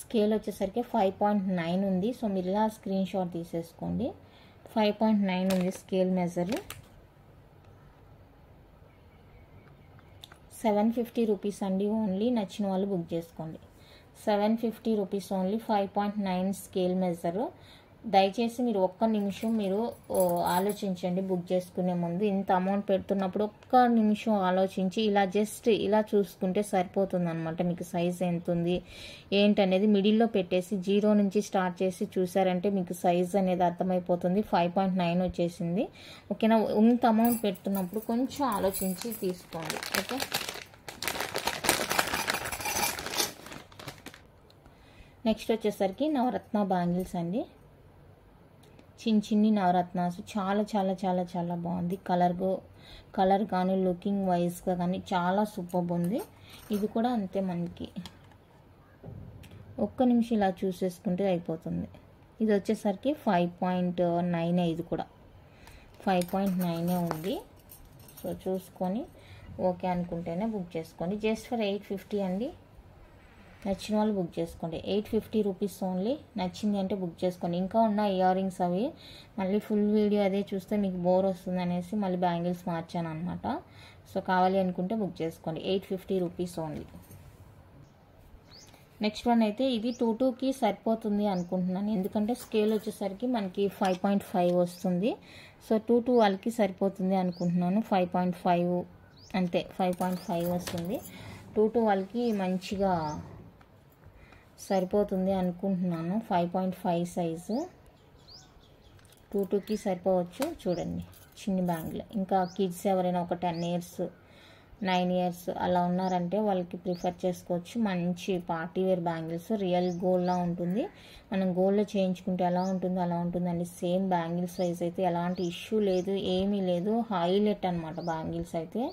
S1: స్కేల్ వచ్చేసరికి 5.9 ఉంది. సో మీరు ఇలా స్క్రీన్ షాట్ తీసేసుకోండి. 5.9 ఉంది స్కేల్ మెజర్. 750 రూపీస్ అండి ఓన్లీ. నచ్చిన వాళ్ళు బుక్ చేసుకోండి. 750 రూపీస్ ఓన్లీ. 5.9 scale measure. దయచేసి మీరు ఒక్క నిమిషం మీరు ఆలోచించండి బుక్ చేసుకునే ముందు. ఇంత అమౌంట్ పెడుతున్నప్పుడు ఒక్క నిమిషం ఆలోచించి ఇలా జస్ట్ ఇలా చూసుకుంటే సరిపోతుంది అనమాట. మీకు సైజ్ ఎంత ఉంది ఏంటనేది మిడిల్లో పెట్టేసి 0 నుంచి స్టార్ట్ చేసి చూసారంటే మీకు సైజ్ అనేది అర్థమైపోతుంది. 5.9 వచ్చేసింది. ఓకేనా, ఇంత అమౌంట్ పెడుతున్నప్పుడు కొంచెం ఆలోచించి తీసుకోండి. ఓకే, నెక్స్ట్ వచ్చేసరికి నవరత్న బ్యాంగిల్స్ అండి. చిన్ని నవరత్నాస్ చాలా చాలా చాలా చాలా బాగుంది. కలర్ కానీ లుకింగ్ వైజ్గా కానీ చాలా సూపర్ ఉంది. ఇది కూడా అంతే, మనకి ఒక్క నిమిషం ఇలా చూసేసుకుంటే అయిపోతుంది. ఇది వచ్చేసరికి 5.9. ఇది కూడా 5.9 ఉంది. సో చూసుకొని ఓకే అనుకుంటేనే బుక్ చేసుకోండి. జస్ట్ ఫర్ 850 అండి. నచ్చిన వాళ్ళు బుక్ చేసుకోండి. 850 రూపీస్ ఓన్లీ. నచ్చింది అంటే బుక్ చేసుకోండి. ఇంకా ఉన్న ఇయర్ రింగ్స్ అవి మళ్ళీ ఫుల్ వీడియో అదే చూస్తే మీకు బోర్ వస్తుంది అనేసి మళ్ళీ బ్యాంగిల్స్ మార్చాను అనమాట. సో కావాలి అనుకుంటే బుక్ చేసుకోండి. 850 రూపీస్ ఓన్లీ. నెక్స్ట్ వన్ అయితే ఇది 2కి సరిపోతుంది అనుకుంటున్నాను. ఎందుకంటే స్కేల్ వచ్చేసరికి మనకి 5.5 వస్తుంది. సో 2 వాళ్ళకి సరిపోతుంది అనుకుంటున్నాను. 5.5 అంతే, 5.5 వస్తుంది. 2 వాళ్ళకి మంచిగా సరిపోతుంది అనుకుంటున్నాను. 5.5 సైజు 2కి సరిపోవచ్చు. చూడండి చిన్ని బ్యాంగిల్. ఇంకా కిడ్స్ ఎవరైనా ఒక 10 ఇయర్స్ 9 ఇయర్స్ అలా ఉన్నారంటే వాళ్ళకి ప్రిఫర్ చేసుకోవచ్చు. మంచి పార్టీవేర్ బ్యాంగిల్స్. రియల్ గోల్డ్లా ఉంటుంది. మనం గోల్డ్లో చేయించుకుంటే ఎలా ఉంటుందో అలా ఉంటుందండి. సేమ్ బ్యాంగిల్ సైజ్ అయితే ఎలాంటి ఇష్యూ లేదు, ఏమీ లేదు. హైలైట్ అనమాట బ్యాంగిల్స్ అయితే.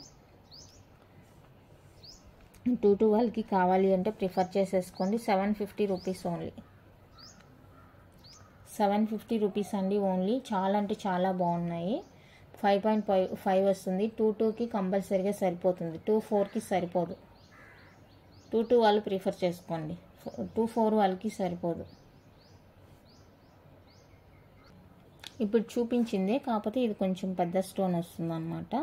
S1: 2 వాళ్ళకి కావాలి అంటే ప్రిఫర్ చేసేసుకోండి. 750 రూపీస్ ఓన్లీ. 750 రూపీస్ అండి ఓన్లీ. చాలా అంటే చాలా బాగున్నాయి. 5.5 వస్తుంది. 2కి కంపల్సరీగా సరిపోతుంది. 2-4కి సరిపోదు. 2 వాళ్ళు ప్రిఫర్ చేసుకోండి. 2-4 వాళ్ళకి సరిపోదు. ఇప్పుడు చూపించిందే, కాకపోతే ఇది కొంచెం పెద్ద స్టోన్ వస్తుంది అన్నమాట.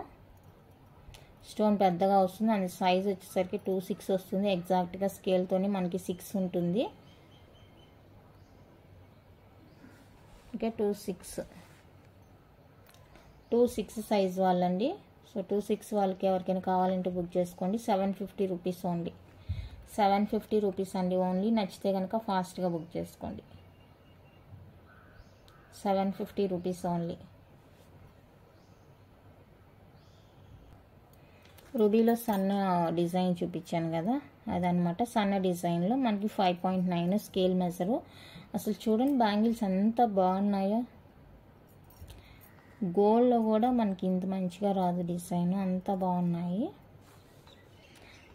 S1: స్టోన్ పెద్దగా వస్తుంది. అండ్ సైజ్ వచ్చేసరికి 2.6 వస్తుంది. ఎగ్జాక్ట్గా స్కేల్తోనే మనకి 6 ఉంటుంది. ఓకే, 2.6 సైజ్ వాళ్ళండి. సో 2.6 వాళ్ళకి ఎవరికైనా కావాలంటే బుక్ చేసుకోండి. 750 రూపీస్ ఓన్లీ. 750 రూపీస్ అండి ఓన్లీ. నచ్చితే కనుక ఫాస్ట్గా బుక్ చేసుకోండి. 750 రూపీస్ ఓన్లీ. రూబీలో సన్న డిజైన్ చూపించాను కదా, అదనమాట. సన్న డిజైన్లో మనకి 5.9 స్కేల్ మెజరు. అసలు చూడండి బ్యాంగిల్స్ ఎంత బాగున్నాయో. గోల్డ్లో కూడా మనకి ఇంత మంచిగా రాదు డిజైన్, అంత బాగున్నాయి.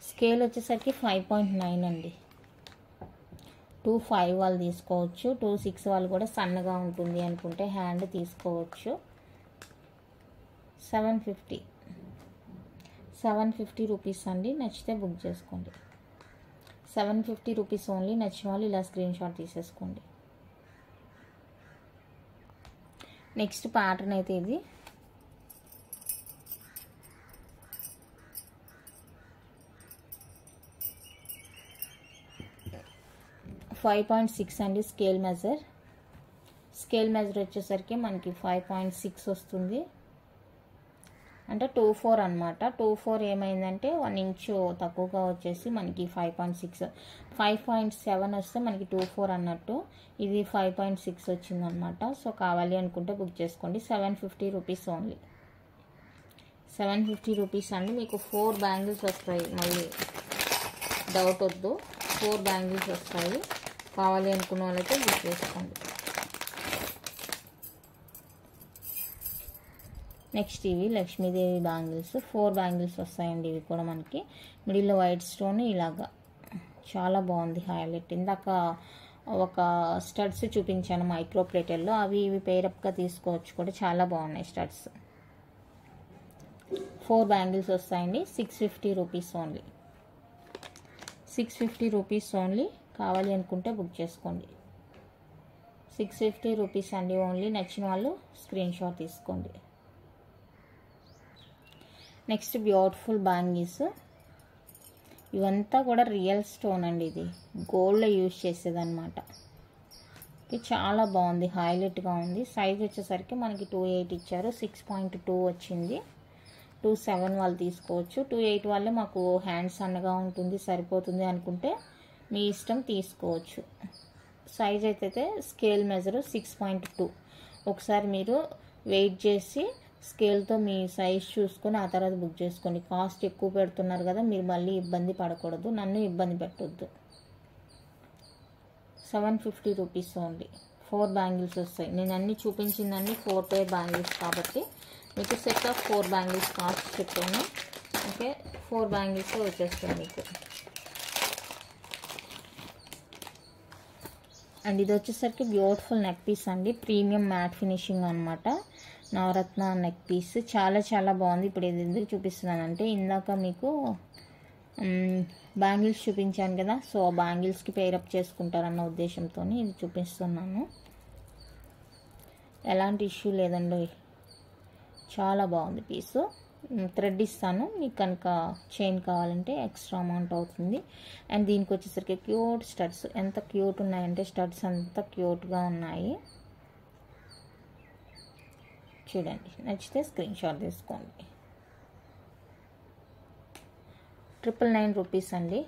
S1: స్కేల్ వచ్చేసరికి 5.9 అండి. 2.5 వాళ్ళు తీసుకోవచ్చు. 2.6 వాళ్ళు కూడా సన్నగా ఉంటుంది అనుకుంటే హ్యాండ్ తీసుకోవచ్చు. 750 రూపీస్ అండి. నచ్చితే బుక్ చేసుకోండి. 750 రూపీస్ ఓన్లీ. నచ్చిన వాళ్ళు ఇలా స్క్రీన్ షాట్ తీసేసుకోండి. నెక్స్ట్ ప్యాటర్న్ అయితే ఇది. .6 అండి స్కేల్ మెజర్. స్కేల్ మెజర్ వచ్చేసరికి మనకి 5.6 వస్తుంది. అంటే 2.4 అనమాట. 2.4 ఏమైందంటే 1 ఇంచు తక్కువగా వచ్చేసి మనకి 5.6. 5.7 వస్తే మనకి 2.4 అన్నట్టు. ఇది 5.6 వచ్చిందనమాట. సో కావాలి అనుకుంటే బుక్ చేసుకోండి. 750 రూపీస్ ఓన్లీ. 750 రూపీస్ అండి. మీకు 4 బ్యాంగిల్స్ వస్తాయి. మళ్ళీ డౌట్ వద్దు, 4 బ్యాంగిల్స్ వస్తాయి. కావాలి అనుకున్న వాళ్ళైతే బుక్ చేసుకోండి. నెక్స్ట్ ఇవి లక్ష్మీదేవి బ్యాంగిల్స్. 4 బ్యాంగిల్స్ వస్తాయండి. ఇవి కూడా మనకి మిడిల్లో వైట్ స్టోన్ ఇలాగా చాలా బాగుంది హైలైట్. ఇందాక ఒక స్టడ్స్ చూపించాను మైక్రో ప్లేటెల్లో, అవి ఇవి పేరప్గా తీసుకోవచ్చు కూడా, చాలా బాగున్నాయి స్టడ్స్. 4 బ్యాంగిల్స్ వస్తాయండి. 650 రూపీస్ ఓన్లీ. 650 rupees only. కావాలి అనుకుంటే బుక్ చేసుకోండి. 650 రూపీస్ అండి ఓన్లీ. నచ్చిన వాళ్ళు స్క్రీన్ షాట్ తీసుకోండి. Next beautiful bangles. ఇవంతా కూడా రియల్ స్టోన్ అండి, ఇది గోల్డ్లో యూజ్ చేసేదన్నమాట. చాలా బాగుంది, హైలైట్గా ఉంది. సైజ్ వచ్చేసరికి మనకి 2.8 ఇచ్చారు, 6.2 వచ్చింది. 2.7 వాళ్ళు తీసుకోవచ్చు. 2.8 వాళ్ళే మాకు హ్యాండ్స్ సన్నగా ఉంటుంది సరిపోతుంది అనుకుంటే మీ ఇష్టం తీసుకోవచ్చు. సైజ్ అయితే స్కేల్ మెజర్ 6.2. ఒకసారి మీరు వెయిట్ చేసి స్కేల్తో మీ సైజ్ చూసుకొని ఆ తర్వాత బుక్ చేసుకోండి. కాస్ట్ ఎక్కువ పెడుతున్నారు కదా, మీరు మళ్ళీ ఇబ్బంది పడకూడదు, నన్ను ఇబ్బంది పెట్టొద్దు. 750 రూపీస్ ఓన్లీ. 4 బ్యాంగిల్స్ వస్తాయి. నేను అన్ని చూపించిందన్నీ 4 పేర్ బ్యాంగిల్స్ కాబట్టి మీకు సెట్ ఆఫ్ 4 బ్యాంగిల్స్ కాస్ట్ చెప్పాను. ఓకే, 4 బ్యాంగిల్స్ వచ్చేస్తాయి మీకు. అండ్ ఇది వచ్చేసరికి బ్యూటిఫుల్ నెక్ పీస్ అండి, ప్రీమియం మ్యాట్ ఫినిషింగ్ అనమాట. నవరత్న నెక్ పీస్ చాలా చాలా బాగుంది. ఇప్పుడు ఇది ఎందుకు చూపిస్తున్నానంటే, ఇందాక మీకు బ్యాంగిల్స్ చూపించాను కదా, సో ఆ బ్యాంగిల్స్కి పేరప్ చేసుకుంటారన్న ఉద్దేశంతో ఇది చూపిస్తున్నాను. ఎలాంటి ఇష్యూ లేదండి, చాలా బాగుంది పీసు. థ్రెడ్ ఇస్తాను, మీకు కనుక చైన్ కావాలంటే ఎక్స్ట్రా అమౌంట్ అవుతుంది. అండ్ దీనికి వచ్చేసరికి క్యూట్ స్టడ్స్, ఎంత క్యూట్ ఉన్నాయంటే స్టడ్స్ అంత క్యూట్గా ఉన్నాయి. చూడండి, నచ్చితే స్క్రీన్ షాట్ తీసుకోండి. 999 రూపీస్ అండి.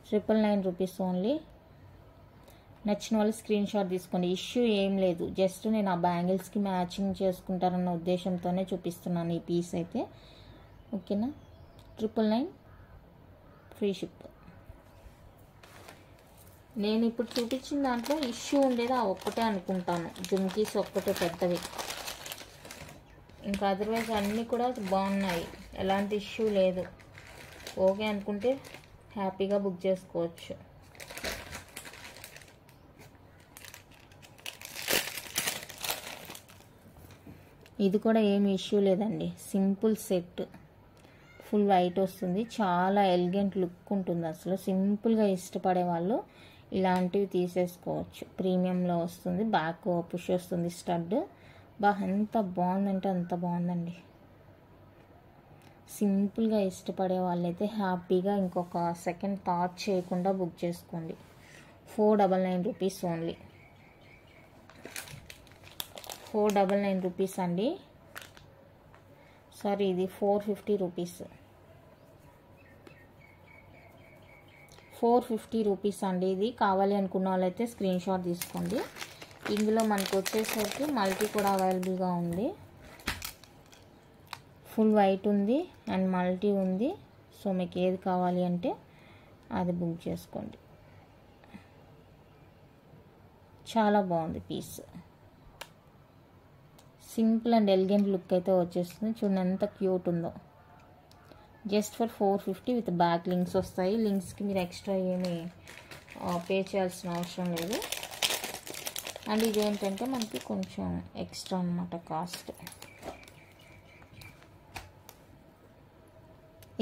S1: 999 రూపీస్ ఓన్లీ. నచ్చిన వాళ్ళు స్క్రీన్ షాట్ తీసుకోండి. ఇష్యూ ఏం లేదు, జస్ట్ నేను ఆ బ్యాంగిల్స్కి మ్యాచింగ్ చేసుకుంటారన్న ఉద్దేశంతోనే చూపిస్తున్నాను ఈ పీస్ అయితే. ఓకేనా, 999 ఫ్రీ షిప్. నేను ఇప్పుడు చూపించిన దాంట్లో ఇష్యూ ఉండేది ఆ ఒక్కటే అనుకుంటాను, జుమ్కీస్ ఒక్కటే పెద్దవి. ఇంకా అదర్వైజ్ అన్నీ కూడా బాగున్నాయి, ఎలాంటి ఇష్యూ లేదు. ఓకే అనుకుంటే హ్యాపీగా బుక్ చేసుకోవచ్చు. ఇది కూడా ఏమి ఇష్యూ లేదండి, సింపుల్ సెట్, ఫుల్ వైట్ వస్తుంది, చాలా ఎలిగెంట్ లుక్ ఉంటుంది. అసలు సింపుల్గా ఇష్టపడే వాళ్ళు ఇలాంటివి తీసేసుకోవచ్చు. ప్రీమియంలో వస్తుంది, బ్యాక్ పుష్ వస్తుంది, స్టడ్ ఎంత బాగుందంటే అంత బాగుందండి. సింపుల్గా ఇష్టపడే వాళ్ళైతే హ్యాపీగా ఇంకొక సెకండ్ థాట్ చేయకుండా బుక్ చేసుకోండి. 499 రూపీస్ ఓన్లీ. 499 రూపీస్ అండి. సారీ, ఇది 450 రూపీస్. 450 రూపీస్ అండి. ఇది కావాలి అనుకున్న వాళ్ళైతే స్క్రీన్ షాట్ తీసుకోండి. ఇందులో మనకు వచ్చేసరికి మల్టీ కూడా అవైలబుల్గా ఉంది. ఫుల్ వైట్ ఉంది అండ్ మల్టీ ఉంది. సో మీకు ఏది కావాలి అంటే అది బుక్ చేసుకోండి. చాలా బాగుంది piece, simple and elegant look అయితే వచ్చేస్తుంది. చూడండి ఎంత క్యూట్ ఉందో. Just for 450 with back links వస్తాయి. లింక్స్కి మీరు ఎక్స్ట్రా ఏమి పే చేయాల్సిన అవసరం లేదు. అండ్ ఇదేంటంటే మనకి కొంచెం ఎక్స్ట్రా అన్నమాట కాస్ట్.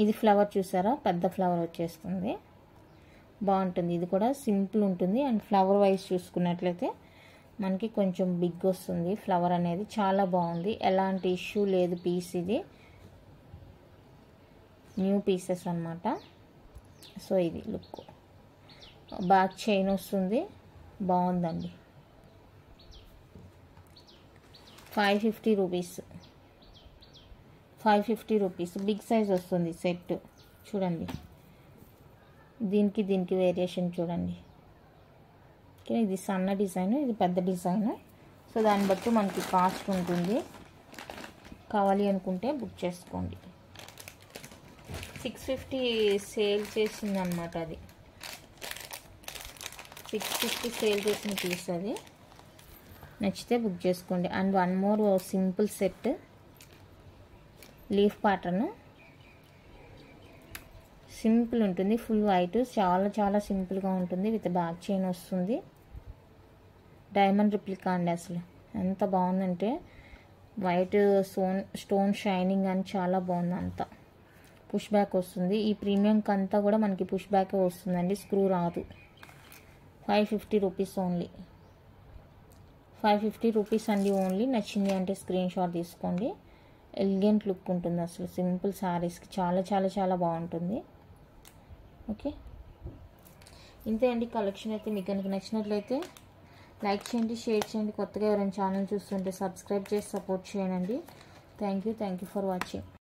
S1: ఇది ఫ్లవర్ చూసారా, పెద్ద ఫ్లవర్ వచ్చేస్తుంది, బాగుంటుంది. ఇది కూడా సింపుల్ ఉంటుంది అండ్ ఫ్లవర్ వైజ్ చూసుకున్నట్లయితే మనకి కొంచెం బిగ్ వస్తుంది ఫ్లవర్ అనేది. చాలా బాగుంది, ఎలాంటి ఇష్యూ లేదు పీస్. ఇది న్యూ పీసెస్ అన్నమాట. సో ఇది లుక్, బ్యాక్ చైన్ వస్తుంది, బాగుందండి. 550 రూపీస్. 550 రూపీస్ బిగ్ సైజ్ వస్తుంది సెట్. చూడండి, దీనికి వేరియేషన్ చూడండి. ఓకే, ఇది సన్న డిజైన్, ఇది పెద్ద డిజైన్. సో దాన్ని బట్టి మనకి కాస్ట్ ఉంటుంది. కావాలి అనుకుంటే బుక్ చేసుకోండి. 650 సేల్ చేసింది అనమాట, అది 650 సేల్ చేసిన పీస్ అది. నచ్చితే బుక్ చేసుకోండి. And one more simple set, leaf pattern, simple ఉంటుంది, ఫుల్ వైట్, చాలా చాలా సింపుల్గా ఉంటుంది. విత్ బ్యాక్ చైన్ వస్తుంది. డైమండ్ రిప్లికా అండి. అసలు ఎంత బాగుందంటే వైట్ స్టోన్ షైనింగ్ అని చాలా బాగుంది. అంతా పుష్ బ్యాక్ వస్తుంది. ఈ ప్రీమియంకి అంతా కూడా మనకి పుష్ బ్యాక్ వస్తుందండి, స్క్రూ రాదు. 550 రూపీస్ ఓన్లీ. 550 రూపీస్ అండి ఓన్లీ. నచ్చింది అంటే స్క్రీన్ షాట్ తీసుకోండి. ఎలిగెంట్ లుక్ ఉంటుంది అసలు సింపుల్ శారీస్కి, చాలా చాలా చాలా బాగుంటుంది. ఓకే, ఇంతే అండి కలెక్షన్ అయితే. మీకు కనుక నచ్చినట్లయితే లైక్ చేయండి, షేర్ చేయండి. కొత్తగా ఎవరైనా ఛానల్ చూస్తుంటే సబ్స్క్రైబ్ చేసి సపోర్ట్ చేయండి. Thank you for watching.